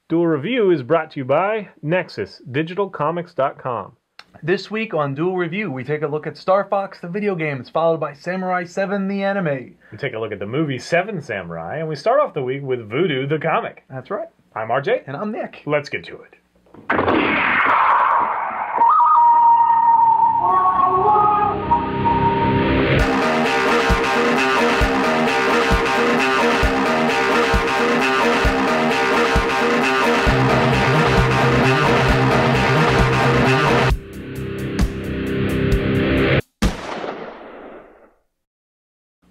Duel Review is brought to you by NexusDigitalComics.com. This week on Duel Review, we take a look at Star Fox, the video games, followed by Samurai 7, the anime. We take a look at the movie Seven Samurai, and we start off the week with Voodoo, the comic. That's right. I'm RJ. And I'm Nick. Let's get to it.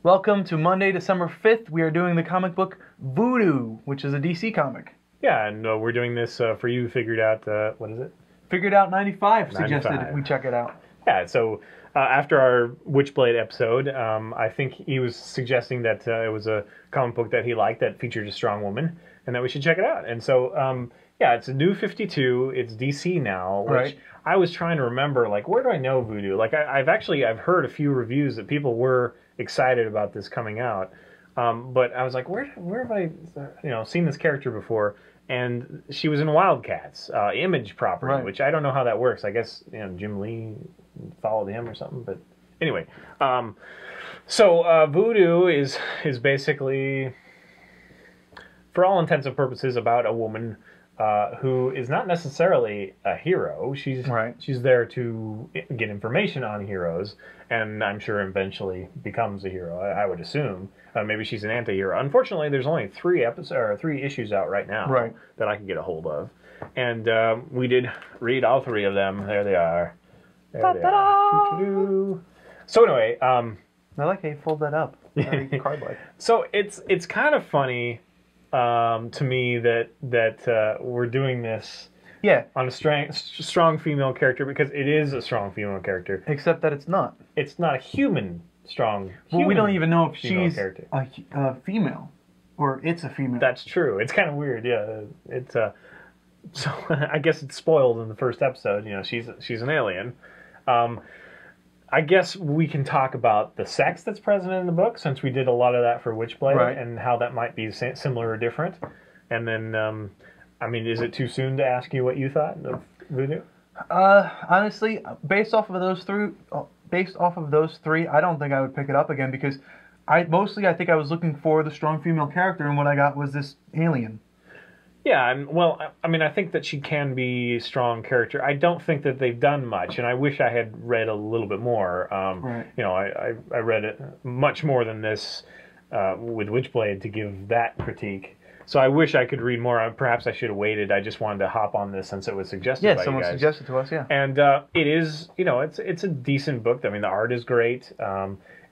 Welcome to Monday, December 5th. We are doing the comic book Voodoo, which is a DC comic. Yeah, and we're doing this for you figured out, what is it? Figured Out 95 suggested we check it out. Yeah, so after our Witchblade episode, I think he was suggesting that it was a comic book that he liked that featured a strong woman, and that we should check it out. And so, yeah, it's a new 52. It's DC now, which right. I was trying to remember, like, where do I know Voodoo? Like, I've heard a few reviews that people were excited about this coming out, but I was like, where have I, seen this character before? And she was in Wildcats, Image property, right. which I don't know how that works. I guess Jim Lee followed him or something. But anyway, so Voodoo is basically, for all intents and purposes, about a woman who is not necessarily a hero. She's there to get information on heroes, and I'm sure eventually becomes a hero. I would assume. Maybe she's an anti-hero. Unfortunately, there's only three issues out right now that I can get a hold of, and we did read all three of them. There they are. There they are. So anyway, I like how you fold that up. Card-like. So it's kind of funny. To me that we're doing this on a strong female character, because it is a strong female character. Except that it's not. It's not a human strong. Well, we don't even know if she's a female or it's a female. That's true. It's kind of weird. Yeah, it's so I guess it's spoiled in the first episode. She's an alien. I guess we can talk about the sex that's present in the book, since we did a lot of that for Witchblade, and how that might be similar or different. And then, I mean, is it too soon to ask you what you thought of Voodoo? Honestly, based off of those three, I don't think I would pick it up again, because I think I was looking for the strong female character, and what I got was this alien. Yeah, and well, I mean, I think that she can be a strong character. I don't think that they've done much, and I wish I had read a little bit more. I read it much more than this with Witchblade to give that critique. So I wish I could read more. Perhaps I should have waited. I just wanted to hop on this since it was suggested by you guys. Yeah, someone suggested to us, yeah. And it is, it's a decent book. I mean, the art is great.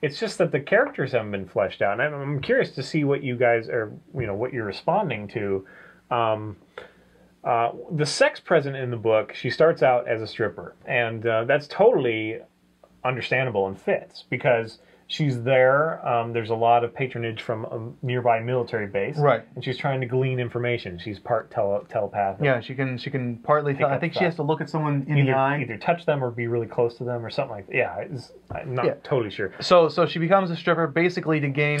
It's just that the characters haven't been fleshed out, and I'm curious to see what you guys are, what you're responding to. The sex present in the book, she starts out as a stripper, and that's totally understandable and fits, because she's there. There's a lot of patronage from a nearby military base, and she's trying to glean information. She's part telepathic. Yeah, she can partly tell. I think she has to look at someone in the eye, either touch them or be really close to them or something like that. Yeah, I'm not totally sure. So she becomes a stripper basically to gain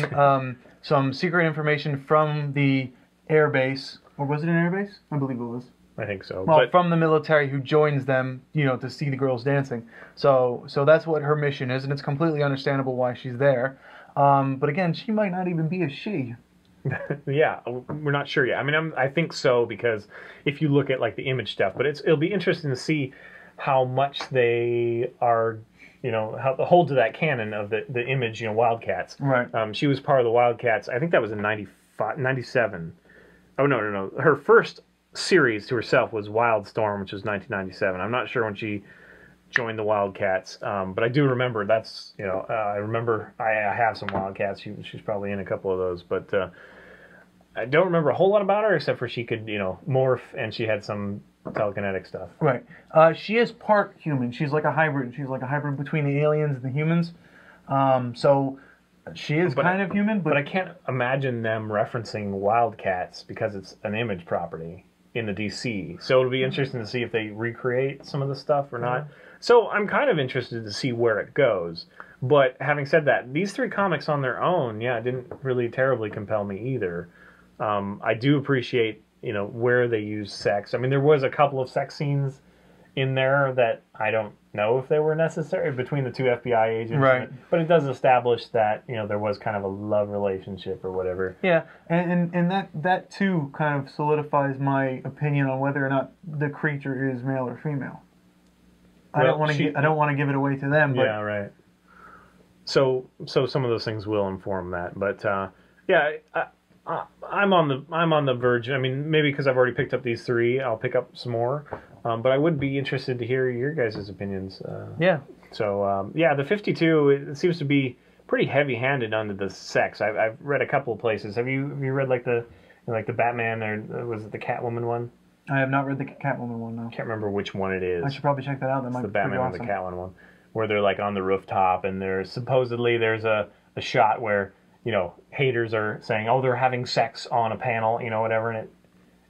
some secret information from the air base. Or was it an airbase? I believe it was. I think so. Well, from the military who joins them, to see the girls dancing. So that's what her mission is, and it's completely understandable why she's there. But again, she might not even be a she. Yeah, we're not sure yet. I mean, I think so, because if you look at like the Image stuff, but it'll be interesting to see how much they are, how hold to that canon of the Image, Wildcats. Right. She was part of the Wildcats. I think that was in 97. Oh, no. Her first series to herself was Wildstorm, which was 1997. I'm not sure when she joined the Wildcats, but I do remember that's, I remember I have some Wildcats. She's probably in a couple of those, but I don't remember a whole lot about her, except for she could, morph, and she had some telekinetic stuff. Right. She is part human. She's like a hybrid. She's like a hybrid between the aliens and the humans. So she is kind of human, but I can't imagine them referencing Wildcats because it's an Image property in the DC. So it'll be interesting to see if they recreate some of the stuff or not. So I'm kind of interested to see where it goes. But having said that, these three comics on their own, didn't really terribly compel me either. I do appreciate, where they use sex. I mean, there was a couple of sex scenes in there that I don't know if they were necessary between the two FBI agents. Right. But it does establish that, there was kind of a love relationship or whatever. Yeah, and that too kind of solidifies my opinion on whether or not the creature is male or female. I don't want to give it away to them, but yeah, right. So some of those things will inform that, but yeah, I'm on the verge. I mean, maybe because I've already picked up these 3, I'll pick up some more. But I would be interested to hear your guys' opinions. Yeah. So the 52, it seems to be pretty heavy-handed onto the sex. I've read a couple of places. Have you read like the Batman, or was it the Catwoman one? I have not read the Catwoman one, no. I can't remember which one it is. I should probably check that out. That might be the Batman pretty awesome. and the Catwoman one, where they're like on the rooftop, and there's a shot where haters are saying, oh, they're having sex on a panel, whatever, and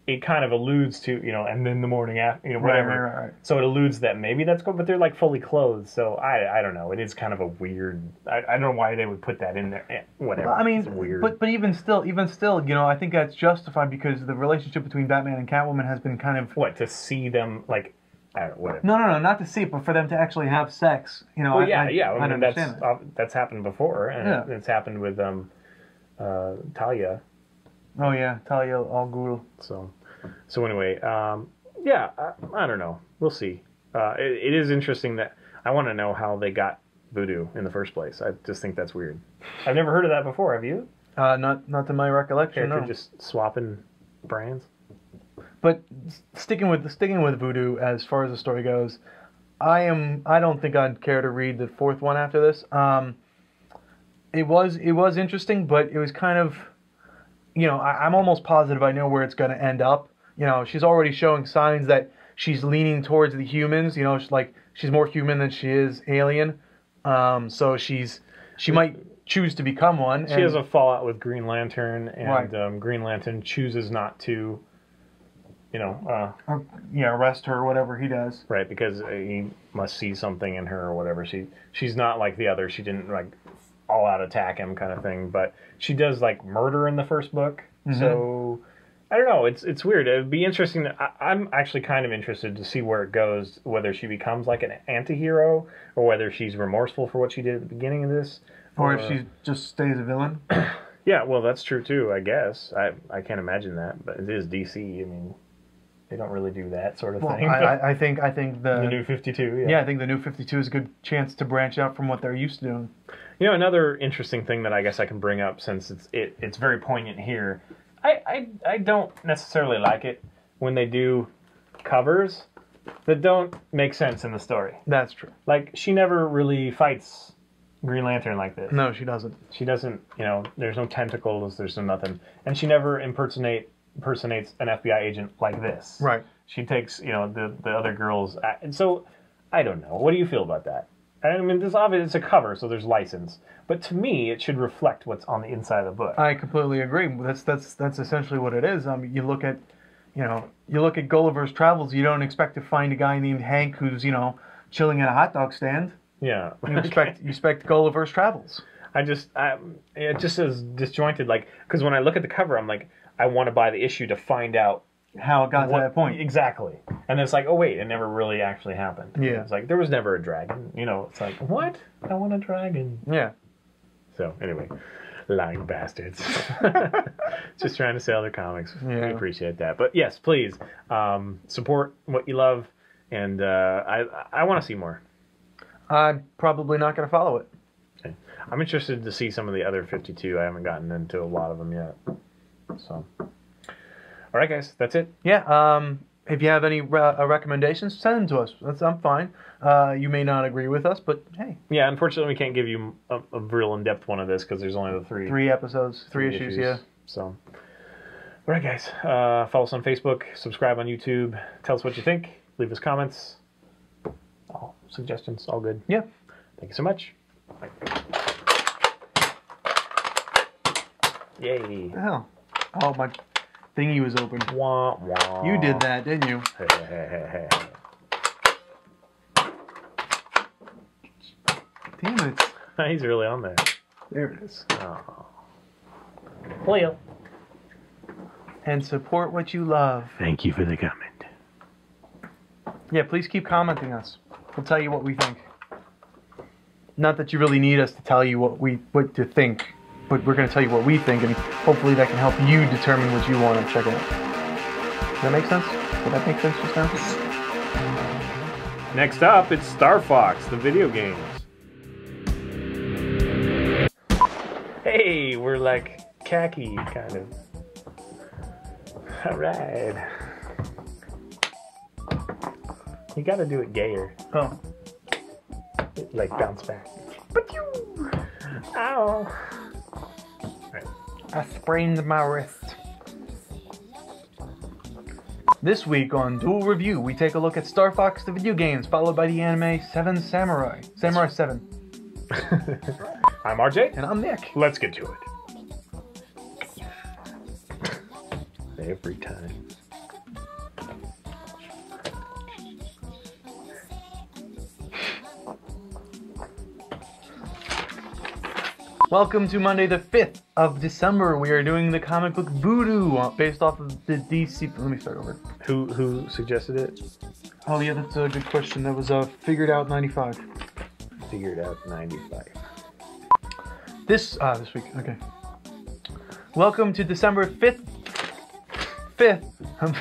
it kind of alludes to, and then the morning after, whatever. Right. So it alludes that maybe that's good, but they're like fully clothed. So I don't know. It is kind of a weird. I don't know why they would put that in there. Whatever. Well, I mean, it's weird. But even still, I think that's justified because the relationship between Batman and Catwoman has been kind of what, to see them like. I don't know, whatever. No, not to see it, but for them to actually have sex. Well, I mean, understand that's happened before, and it's happened with Talia. Oh yeah, Talia al Ghul. So anyway, I don't know. We'll see. It is interesting that I want to know how they got Voodoo in the first place. I just think that's weird. I've never heard of that before. Have you? Not to my recollection. Character no. just swapping brands. But sticking with Voodoo as far as the story goes, I don't think I'd care to read the 4th one after this. It was interesting, but it was kind of, I'm almost positive I know where it's going to end up. She's already showing signs that she's leaning towards the humans. She's more human than she is alien. So she might choose to become one. She has a fallout with Green Lantern, and right. Green Lantern chooses not to. Arrest her or whatever he does. Right, because he must see something in her or whatever. She's not like the other. She didn't like all out attack him kind of thing, but she does like murder in the first book. Mm-hmm. So I don't know. It's weird. It'd be interesting. I'm actually kind of interested to see where it goes. Whether she becomes like an anti-hero, or whether she's remorseful for what she did at the beginning of this, or if she just stays a villain. Yeah, well, that's true too. I guess I can't imagine that, but it is DC. I mean. They don't really do that sort of thing. I think the New 52. Yeah, I think the New 52 is a good chance to branch out from what they're used to doing. Another interesting thing that I guess I can bring up, since it's very poignant here. I don't necessarily like it when they do covers that don't make sense in the story. That's true. Like, she never really fights Green Lantern like this. No, she doesn't. She doesn't. There's no tentacles. There's no nothing, and she never impersonates an FBI agent like this. Right. She takes, the other girls. And so, I don't know. What do you feel about that? I mean, this obviously it's a cover, so there's license. But to me, it should reflect what's on the inside of the book. I completely agree. That's essentially what it is. You look at Gulliver's Travels. You don't expect to find a guy named Hank who's chilling at a hot dog stand. Yeah. You expect Gulliver's Travels. It just is disjointed. Like, because when I look at the cover, I'm like, I want to buy the issue to find out how it got to that point. Exactly. And it's like, oh wait, it never really actually happened. Yeah. It's like, there was never a dragon. It's like, what? I want a dragon. Yeah. So, anyway, lying bastards. Just trying to sell their comics. Yeah. We appreciate that. But yes, please, support what you love, and I want to see more. I'm probably not going to follow it. Okay. I'm interested to see some of the other 52. I haven't gotten into a lot of them yet. So, all right, guys, that's it. Yeah. If you have any recommendations, send them to us. I'm fine. You may not agree with us, but hey. Yeah, unfortunately, we can't give you a real in-depth one of this because there's only the three episodes, three issues. Yeah. So, all right, guys. Follow us on Facebook. Subscribe on YouTube. Tell us what you think. Leave us comments. All suggestions. All good. Yeah. Thank you so much. Bye. Yay. Oh. Oh, my thingy was open. Wah, wah. You did that, didn't you? Damn it. He's really on there. There it is. Oh. Well. and support what you love. Thank you for the comment. Yeah, please keep commenting us. We'll tell you what we think. Not that you really need us to tell you what to think, but we're going to tell you what we think, and hopefully that can help you determine what you want to check out. Does that make sense? Did that make sense just now? Next up, it's Star Fox, the video games. Hey, we're like khaki, kind of. All right. You gotta do it gayer. Oh. Like bounce back. Ow. Right. I sprained my wrist. This week on Duel Review, we take a look at Star Fox the video games, followed by the anime Seven Samurai. Samurai 7. I'm RJ. And I'm Nick. Let's get to it. Every time. Welcome to Monday the 5th of December. We are doing the comic book Voodoo based off of the DC... Let me start over. Who suggested it? Oh yeah, that's a good question. That was Figured Out 95. Figured Out 95. This week, okay. Welcome to December 5th. 5th.